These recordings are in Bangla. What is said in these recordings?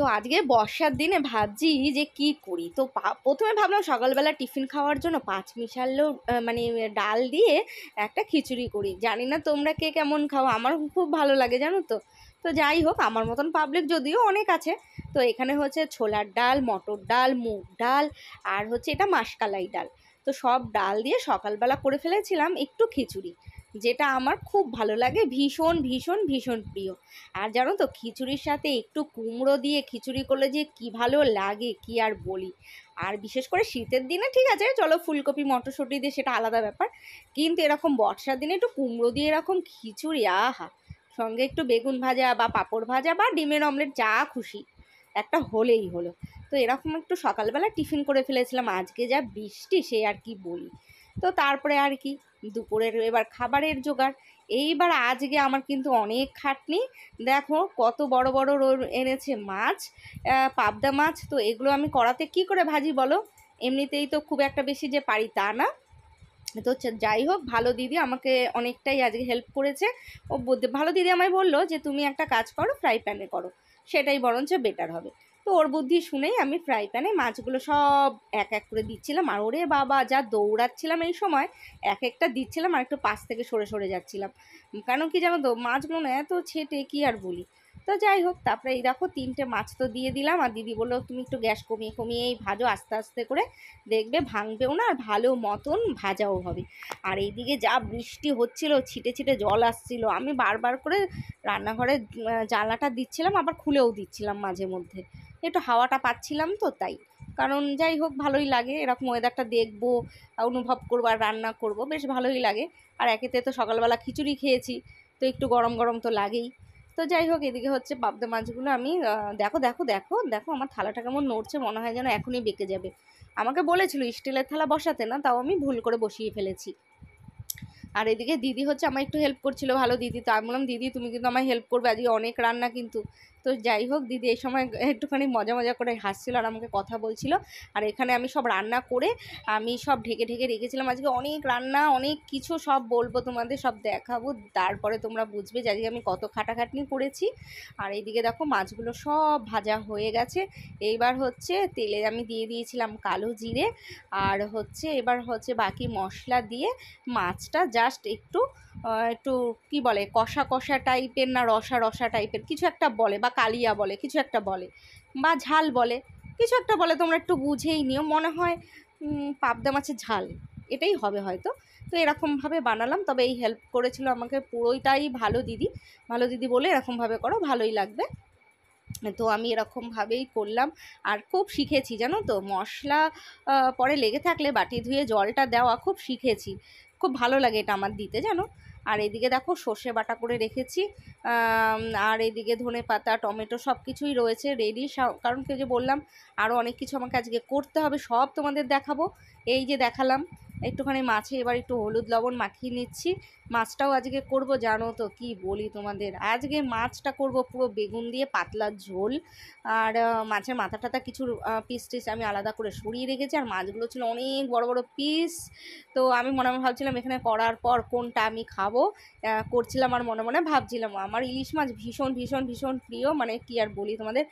তো আজকে বর্ষার দিনে ভাবছি যে কি করি। তো প্রথমে ভাবলাম সকালবেলা টিফিন খাওয়ার জন্য পাঁচ মিশালো মানে ডাল দিয়ে একটা খিচুড়ি করি। জানি না তোমরা কে কেমন খাও, আমার খুব ভালো লাগে জানো তো। তো যাই হোক, আমার মতন পাবলিক যদিও অনেক আছে। তো এখানে হচ্ছে ছোলার ডাল, মটর ডাল, মুগ ডাল, আর হচ্ছে এটা মাসকালাই ডাল। তো সব ডাল দিয়ে সকালবেলা করে ফেলেছিলাম একটু খিচুড়ি, যেটা আমার খুব ভালো লাগে, ভীষণ ভীষণ ভীষণ প্রিয়। আর জানো তো, খিচুড়ির সাথে একটু কুমড়ো দিয়ে খিচুড়ি করলে যে কি ভালো লাগে কি আর বলি। আর বিশেষ করে শীতের দিনে ঠিক আছে, চলো ফুলকপি মটরশুঁটি দিয়ে সেটা আলাদা ব্যাপার, কিন্তু এরকম বর্ষার দিনে একটু কুমড়ো দিয়ে এরকম খিচুড়ি, আহা! সঙ্গে একটু বেগুন ভাজা বা পাঁপড় ভাজা বা ডিমের অমলেট, যা খুশি একটা হলেই হলো। তো এরকম একটু সকালবেলা টিফিন করে ফেলেছিলাম, আজকে যা বৃষ্টি সে আর কি বলি। তো তারপরে আর কি, দুপুরের এবার খাবারের জোগাড়। এইবার আজকে আমার কিন্তু অনেক খাটনি। দেখো কত বড় বড় এনেছে মাছ, পাবদা মাছ। তো এগুলো আমি কড়াতে কি করে ভাজি বলো? এমনিতেই তো খুব একটা বেশি যে পারি তা না। তো যাই হোক, ভালো দিদি আমাকে অনেকটাই আজকে হেল্প করেছে। ও ভালো দিদি আমায় বললো যে তুমি একটা কাজ করো, ফ্রাই প্যানে করো, সেটাই বরঞ্চ বেটার হবে। তো ওর বুদ্ধি শুনেই আমি ফ্রাই প্যানে মাছগুলো সব এক এক করে দিচ্ছিলাম। আর ওরে বাবা, যা দৌড়াচ্ছিলাম এই সময়, এক একটা দিচ্ছিলাম আর একটু পাশ থেকে সরে সরে যাচ্ছিলাম। কারণ কি জানো তো, মাছগুলো না এত ছেটে কি আর বলি। তো যাই হোক, তারপরে এই দেখো তিনটে মাছ তো দিয়ে দিলাম। আর দিদি বললো তুমি একটু গ্যাস কমিয়ে কমিয়েই ভাজো আস্তে আস্তে করে, দেখবে ভাঙবেও না আর ভালো মতন ভাজাও হবে। আর এইদিকে যা বৃষ্টি হচ্ছিল, ছিটে ছিটে জল আসছিল, আমি বারবার করে রান্নাঘরে জানলাটা দিচ্ছিলাম, আবার খুলেও দিচ্ছিলাম মাঝে মধ্যে, একটু হাওয়াটা পাচ্ছিলাম তো তাই। কারণ যাই হোক, ভালোই লাগে এরকম ওয়েদারটা দেখবো, অনুভব করবো আর রান্না করবো, বেশ ভালোই লাগে। আর একেতে তো সকালবেলা খিচুড়ি খেয়েছি, তো একটু গরম গরম তো লাগেই। তো যাই হোক, এদিকে হচ্ছে পাবদা মাছগুলো আমি দেখো দেখো দেখো দেখো, আমার থালাটা কেমন নড়ছে, মনে হয় যেন এখনই বেঁকে যাবে। আমাকে বলেছিল স্টিলের থালা বসাতে, না, তাও আমি ভুল করে বসিয়ে ফেলেছি। আর এদিকে দিদি হচ্ছে আমার একটু হেল্প করছিল, ভালো দিদি। তো আমি বললাম দিদি তুমি কিন্তু আমায় হেল্প করবে, আজকে অনেক রান্না কিন্তু। তো যাই হোক, দিদি এই সময় একটুখানি মজা মজা করে হাসছিল আর আমাকে কথা বলছিল। আর এখানে আমি সব রান্না করে আমি সব ঢেকে ঢেকে রেখেছিলাম। আজকে অনেক রান্না, অনেক কিছু, সব বলবো তোমাদের, সব দেখাবো, তারপরে তোমরা বুঝবে যে আজকে আমি কত খাটাখাটনি করেছি। আর এইদিকে দেখো মাছগুলো সব ভাজা হয়ে গেছে। এইবার হচ্ছে তেলে আমি দিয়ে দিয়েছিলাম কালো জিরে, আর হচ্ছে এবার হচ্ছে বাকি মশলা দিয়ে মাছটা জাস্ট একটু একটু কি বলে, কষা কষা টাইপের না রসা রসা টাইপের কিছু একটা বলে, বা কালিয়া বলে কিছু একটা বলে, বা ঝাল বলে কিছু একটা বলে, তোমরা একটু বুঝেই নিও। মনে হয় পাবদা মাছের ঝাল এটাই হবে হয়তো। তো এরকমভাবে বানালাম, তবে এই হেল্প করেছিল আমাকে পুরোটাই ভালো দিদি। ভালো দিদি বলে এরকমভাবে করো, ভালোই লাগবে। তো আমি এরকমভাবেই করলাম। আর খুব শিখেছি জানো তো, মশলা পরে লেগে থাকলে বাটি ধুয়ে জলটা দেওয়া খুব শিখেছি। খুব ভালো লাগে এটা আমার দিতে, জানো। আর এদিকে দেখো সর্ষে বাটা করে রেখেছি, আর এদিকে ধনে পাতা টমেটো সব কিছুই রয়েছে রেডি। কারণ কেউ যে বললাম আরও অনেক কিছু আমাকে আজকে করতে হবে, সব তোমাদের দেখাবো। এই যে দেখালাম একটুখানি মাছে এবার একটু হলুদ লবণ মাখিয়ে নিচ্ছি। মাছটাও আজকে করব, জানো তো কি বলি তোমাদের, আজকে মাছটা করব পুরো বেগুন দিয়ে পাতলা ঝোল। আর মাছের মাথা টাথা কিছু পিস টিস আমি আলাদা করে সরিয়ে রেখেছি। আর মাছগুলো ছিল অনেক বড় বড় পিস। তো আমি মনে মনে ভাবছিলাম এখানে করার পর কোনটা আমি খাবো, করছিলাম আর মনে মনে ভাবছিলাম। আমার ইলিশ মাছ ভীষণ ভীষণ ভীষণ প্রিয়, মানে কি আর বলি তোমাদের,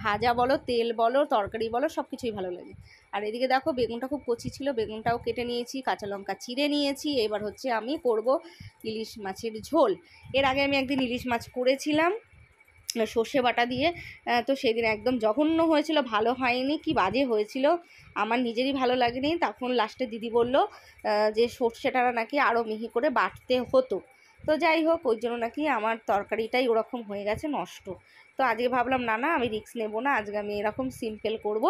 ভাজা বলো তেল বলো তরকারি বলো সব কিছুই ভালো লাগে। আর এদিকে দেখো বেগুনটা খুব কচি ছিল, বেগুনটাও কেটে নিয়েছি, কাঁচা লঙ্কা চিড়ে নিয়েছি। এবার হচ্ছে আমি করব ইলিশ মাছের ঝোল। এর আগে আমি একদিন ইলিশ মাছ করেছিলাম সর্ষে বাটা দিয়ে, তো সেদিন একদম জঘন্য হয়েছিল, ভালো হয়নি, কি বাজে হয়েছিল, আমার নিজেরই ভালো লাগেনি। তখন লাস্টে দিদি বলল যে সর্ষেটা নাকি আরও মিহি করে বাটতে হতো। তো যাই হোক, ওই জন্য নাকি আমার তরকারিটাই ওরকম হয়ে গেছে নষ্ট। তো আজকে ভাবলাম না না, আমি রিস্ক নেব না, আজকে আমি এরকম সিম্পল করব।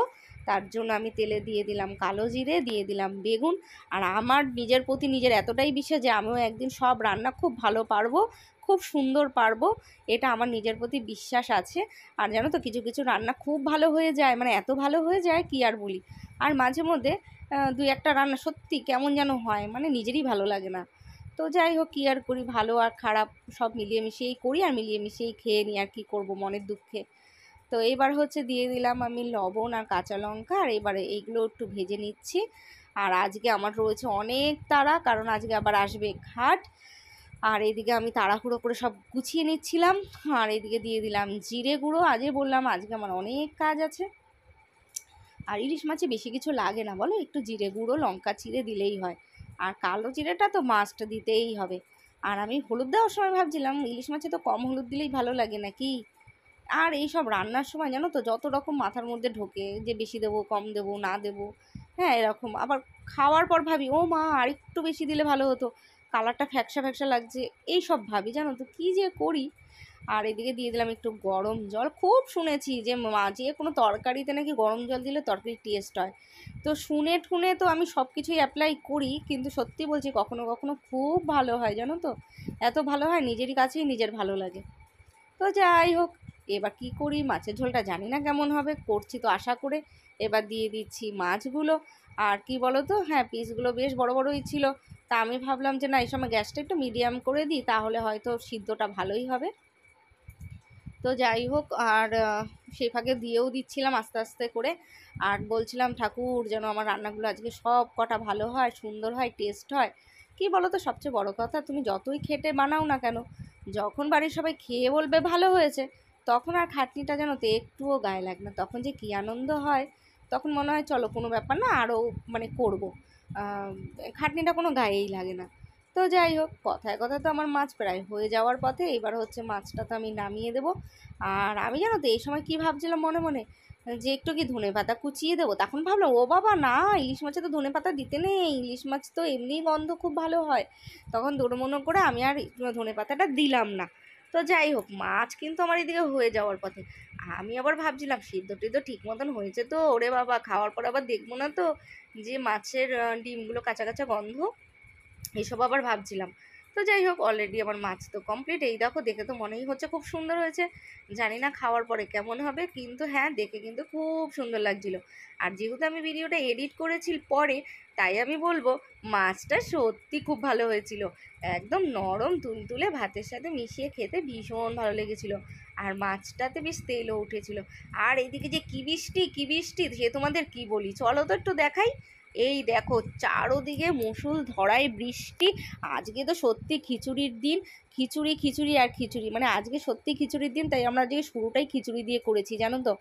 তার জন্য আমি তেলে দিয়ে দিলাম কালো জিরে, দিয়ে দিলাম বেগুন। আর আমার নিজের প্রতি নিজের এতটাই বিশ্বাস যে আমিও একদিন সব রান্না খুব ভালো পারবো, খুব সুন্দর পারবো, এটা আমার নিজের প্রতি বিশ্বাস আছে। আর জানো তো, কিছু কিছু রান্না খুব ভালো হয়ে যায়, মানে এত ভালো হয়ে যায় কি আর বলি। আর মাঝে মধ্যে দুই একটা রান্না সত্যি কেমন যেন হয়, মানে নিজেরই ভালো লাগে না। তো যাই হোক, কী আর করি, ভালো আর খারাপ সব মিলিয়ে মিশিয়েই করি, আর মিলিয়ে মিশিয়েই খেয়ে নিই, আর কী করবো মনের দুঃখে। তো এবার হচ্ছে দিয়ে দিলাম আমি লবণ আর কাঁচা লঙ্কা, আর এবারে এইগুলো একটু ভেজে নিচ্ছি। আর আজকে আমার রয়েছে অনেক তাড়া, কারণ আজকে আবার আসবে ঘাট। আর এদিকে আমি তাড়াহুড়ো করে সব গুছিয়ে নিচ্ছিলাম। আর এদিকে দিয়ে দিলাম জিরে গুঁড়ো। আজকে বললাম আজকে আমার অনেক কাজ আছে। আর ইলিশ মাছে বেশি কিছু লাগে না বলো, একটু জিরে গুঁড়ো লঙ্কা চিড়ে দিলেই হয়। আর কালো জিরেটা তো মাস্ট দিতেই হবে। আর আমি হলুদ দেওয়ার সময় ভাবছিলাম ইলিশ মাছে তো কম হলুদ দিলেই ভালো লাগে নাকি। আর এই সব রান্নার সময় জানো তো যত রকম মাথার মধ্যে ঢোকে, যে বেশি দেবো কম দেবো না দেবো, হ্যাঁ এরকম। আবার খাওয়ার পর ভাবি ও মা আর একটু বেশি দিলে ভালো হতো, কালারটা ফ্যাকসা ফ্যাকসা লাগছে, এই সব ভাবি জানো তো কী যে করি। আর এদিকে দিয়ে দিলাম একটু গরম জল। খুব শুনেছি যে মাঝে কোনো তরকারিতে নাকি গরম জল দিলে তরকারির টেস্ট হয়। তো শুনে ঠুনে তো আমি সব কিছুই অ্যাপ্লাই করি, কিন্তু সত্যি বলছি কখনো কখনো খুব ভালো হয় জানো তো। এত ভালো হয় নিজেরই কাছেই নিজের ভালো লাগে। তো যাই হোক, এবার কি করি, মাছের ঝোলটা জানি না কেমন হবে, করছি তো আশা করে। এবার দিয়ে দিচ্ছি মাছগুলো। আর কি বলো তো, হ্যাঁ পিসগুলো বেশ বড় বড়ই ছিল। তা আমি ভাবলাম যে না এই সময় গ্যাসটা একটু মিডিয়াম করে দিই, তাহলে হয়তো সিদ্ধটা ভালোই হবে। তো যাই হোক, আর সেই ফাঁকে দিয়েও দিচ্ছিলাম আস্তে আস্তে করে। আর বলছিলাম ঠাকুর যেন আমার রান্নাগুলো আজকে সব কটা ভালো হয়, সুন্দর হয়, টেস্ট হয়। কি বলো তো, সবচেয়ে বড় কথা তুমি যতই খেটে বানাও না কেন, যখন বাড়ির সবাই খেয়ে বলবে ভালো হয়েছে, তখন আর খাটনিটা যেন তো একটুও গায়ে লাগে না। তখন যে কী আনন্দ হয়, তখন মনে হয় চলো কোনো ব্যাপার না, আরও মানে করবো। খাটনিটা কোনো গায়েই লাগে না। তো যাই হোক, কথায় কথায় তো আমার মাছ প্রায় হয়ে যাওয়ার পথে। এবার হচ্ছে মাছটা তো আমি নামিয়ে দেবো। আর আমি জানো তো এই সময় কী ভাবছিলাম মনে মনে, যে একটু কি ধনেপাতা কুচিয়ে দেবো। তখন ভাবলাম ও বাবা না, ইলিশ মাছে তো ধনেপাতা দিতে নেই, ইলিশ মাছ তো এমনিই গন্ধ খুব ভালো হয়। তখন দোড়মনো করে আমি আর ধনেপাতাটা দিলাম না। তো যাই হোক, মাছ কিন্তু আমার এদিকে হয়ে যাওয়ার পথে। আমি আবার ভাবছিলাম সিদ্ধ টিদ্ধ ঠিক মতন হয়েছে তো, ওরে বাবা খাওয়ার পর আবার দেখবো না তো যে মাছের ডিমগুলো কাঁচা কাঁচা গন্ধ, এসব আবার ভাবছিলাম। তো যাই হোক, অলরেডি আমার মাছ তো কমপ্লিট। এই দেখো, দেখে তো মনেই হচ্ছে খুব সুন্দর হয়েছে। জানি না খাওয়ার পরে কেমন হবে, কিন্তু হ্যাঁ দেখে কিন্তু খুব সুন্দর লাগছিল। আর যেহেতু আমি ভিডিওটা এডিট করেছি পরে, তাই আমি বলবো মাছটা সত্যি খুব ভালো হয়েছিল। একদম নরম তুলতুলে, ভাতের সাথে মিশিয়ে খেতে ভীষণ ভালো লেগেছিল। আর মাছটাতে বেশ তেলও উঠেছিল। আর এইদিকে যে কী বৃষ্টি কী বৃষ্টি, সে তোমাদের কি বলি, চলো তো একটু দেখাই। এই দেখো চারোদিকে মুষল ধরায় বৃষ্টি। আজকে তো সত্যি খিচুড়ির দিন। খিচুড়ি খিচুড়ি আর খিচুড়ি, মানে আজকে সত্যি খিচুড়ির দিন, তাই আমরা আজকে শুরুটাই খিচুড়ি দিয়ে করেছি জানো তো।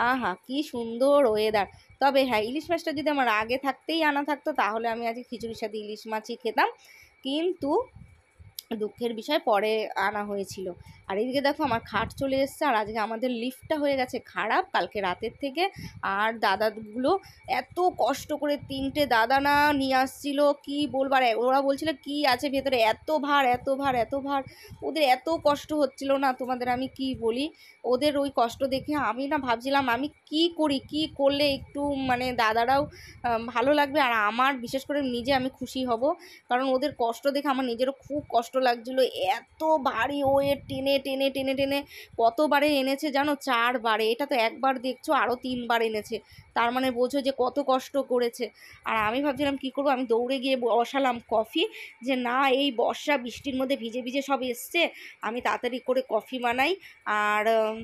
আহা কি সুন্দর ওয়েদার। তবে হ্যাঁ, ইলিশ মাছটা যদি আমার আগে থাকতেই আনা থাকতো, তাহলে আমি আজকে খিচুড়ির সাথে ইলিশ মাছই খেতাম। কিন্তু দুঃখের বিষয় পরে আনা হয়েছিল। আর এদিকে দেখো আমার খাট চলে এসছে। আর আজকে আমাদের লিফটটা হয়ে গেছে খারাপ কালকে রাতের থেকে। আর দাদাগুলো এত কষ্ট করে, তিনটে দাদা না নিয়ে আসছিল, কি বলবার। ওরা বলছিল কি আছে ভেতরে, এত ভার এত ভার এত ভার। ওদের এত কষ্ট হচ্ছিল না, তোমাদের আমি কি বলি। ওদের ওই কষ্ট দেখে আমি না ভাবছিলাম আমি কি করি, কি করলে একটু মানে দাদারাও ভালো লাগবে, আর আমার বিশেষ করে নিজে আমি খুশি হব। কারণ ওদের কষ্ট দেখে আমার নিজেরও খুব কষ্ট লাগছিল। এত ভারী ওয়েট টেনে টেনে টেনে টেনে কতবারে এনেছে জানো, 4বারে। এটা তো একবার দেখছো, আরও 3বার এনেছে। তার মানে বোঝো যে কত কষ্ট করেছে। আর আমি ভাবছিলাম কি করব, আমি দৌড়ে গিয়ে বসালাম কফি, যে না এই বর্ষা বৃষ্টির মধ্যে ভিজে ভিজে সব এসছে, আমি তাড়াতাড়ি করে কফি বানাই। আর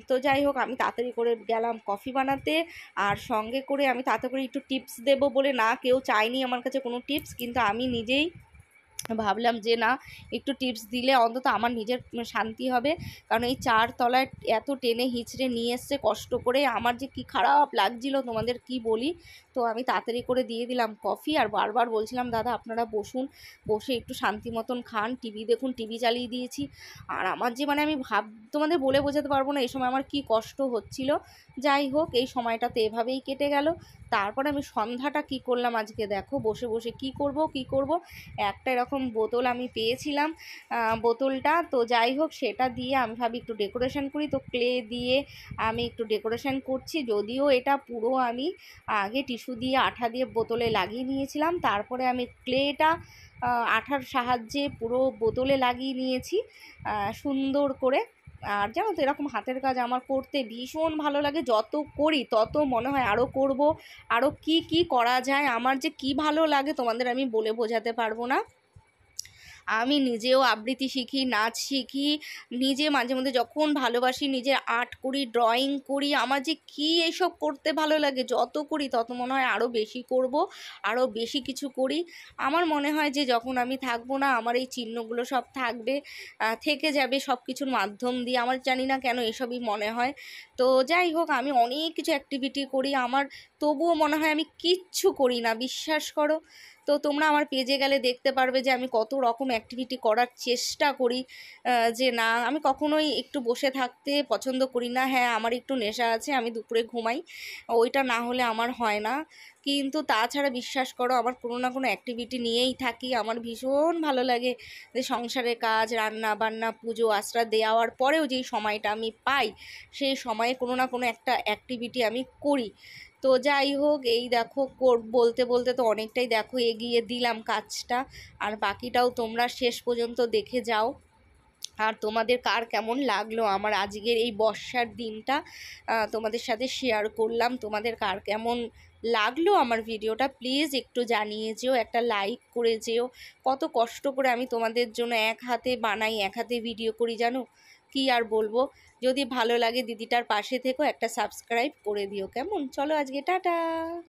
তো যাই হোক, আমি তাড়াতাড়ি করে গেলাম কফি বানাতে। আর সঙ্গে করে আমি তাড়াতাড়ি করে একটু টিপস দেবো বলে, না কেউ চায়নি আমার কাছে কোনো টিপস, কিন্তু আমি নিজেই ভাবলাম যে না একটু টিপস দিলে অন্তত আমার নিজের শান্তি হবে। কারণ এই 4 তলায় এত টেনে হিচড়ে নিয়ে এসছে কষ্ট করে, আমার যে কি খারাপ লাগছিল তোমাদের কি বলি। তো আমি তাড়াতাড়ি করে দিয়ে দিলাম কফি। আর বারবার বলছিলাম দাদা আপনারা বসুন, বসে একটু শান্তি মতন খান, টিভি দেখুন, টিভি চালিয়ে দিয়েছি। আর আমার যে মানে আমি তোমাদের বলে বোঝাতে পারবো না এই সময় আমার কি কষ্ট হচ্ছিল। যাই হোক, এই সময়টাতে এভাবেই কেটে গেল। তারপরে আমি সন্ধ্যাটা কি করলাম আজকে দেখো, বসে বসে কি করব। একটা এরকম বোতল আমি পেয়েছিলাম, বোতলটা তো যাই হোক সেটা দিয়ে আমি ভাবি একটু ডেকোরেশন করি। তো ক্লে দিয়ে আমি একটু ডেকোরেশন করছি। যদিও এটা পুরো আমি আগে টিস্যু দিয়ে আঠা দিয়ে বোতলে লাগিয়ে নিয়েছিলাম, তারপরে আমি ক্লেটা আঠার সাহায্যে পুরো বোতলে লাগিয়ে নিয়েছি সুন্দর করে। আর জানো তো এরকম হাতের কাজ আমার করতে ভীষণ ভালো লাগে। যত করি তত মনে হয় আরও করব, আরও কি করা যায়। আমার যে কি ভালো লাগে তোমাদের আমি বলে বোঝাতে পারবো না। আমি নিজেও আবৃত্তি শিখি, নাচ শিখি, নিজে মাঝে মধ্যে যখন ভালোবাসি নিজের আর্ট করি, ড্রয়িং করি। আমার যে কী এইসব করতে ভালো লাগে, যত করি তত মনে হয় আরও বেশি করব, আরও বেশি কিছু করি। আমার মনে হয় যে যখন আমি থাকবো না, আমার এই চিহ্নগুলো সব থাকবে, থেকে যাবে সব কিছুর মাধ্যম দিয়ে। আমার জানি না কেন এসবই মনে হয়। তো যাই হোক, আমি অনেক কিছু অ্যাক্টিভিটি করি, আমার তবুও মনে হয় আমি কিচ্ছু করি না, বিশ্বাস করো। তো তোমরা আমার পেজে গেলে দেখতে পারবে যে আমি কত রকম অ্যাক্টিভিটি করার চেষ্টা করি। যে না, আমি কখনোই একটু বসে থাকতে পছন্দ করি না। হ্যাঁ, আমার একটু নেশা আছে, আমি দুপুরে ঘুমাই, ওইটা না হলে আমার হয় না। কিন্তু তাছাড়া বিশ্বাস করো, আমার কোনো না কোনো অ্যাক্টিভিটি নিয়েই থাকি। আমার ভীষণ ভালো লাগে যে সংসারের কাজ, রান্না বান্না, পুজো আশ্রা দেওয়ার পরেও যেই সময়টা আমি পাই, সেই সময়ে কোনো না কোনো একটা অ্যাক্টিভিটি আমি করি। তো যাই হোক, এই দেখো বলতে বলতে তো অনেকটাই দেখো এগিয়ে দিলাম কাজটা, আর বাকিটাও তোমরা শেষ পর্যন্ত দেখে যাও। আর তোমাদের কার কেমন লাগলো আমার আজকের এই বর্ষার দিনটা, তোমাদের সাথে শেয়ার করলাম। তোমাদের কার কেমন লাগলো আমার ভিডিওটা প্লিজ একটু জানিয়ে যেও, একটা লাইক করে যেও। কত কষ্ট করে আমি তোমাদের জন্য এক হাতে বানাই, এক হাতে ভিডিও করি, জানো। কি আর বলবো। যদি ভালো লাগে দিদিটার পাশে থেকো, একটা সাবস্ক্রাইব করে দিও, কেমন? চলো আজকে টাটা।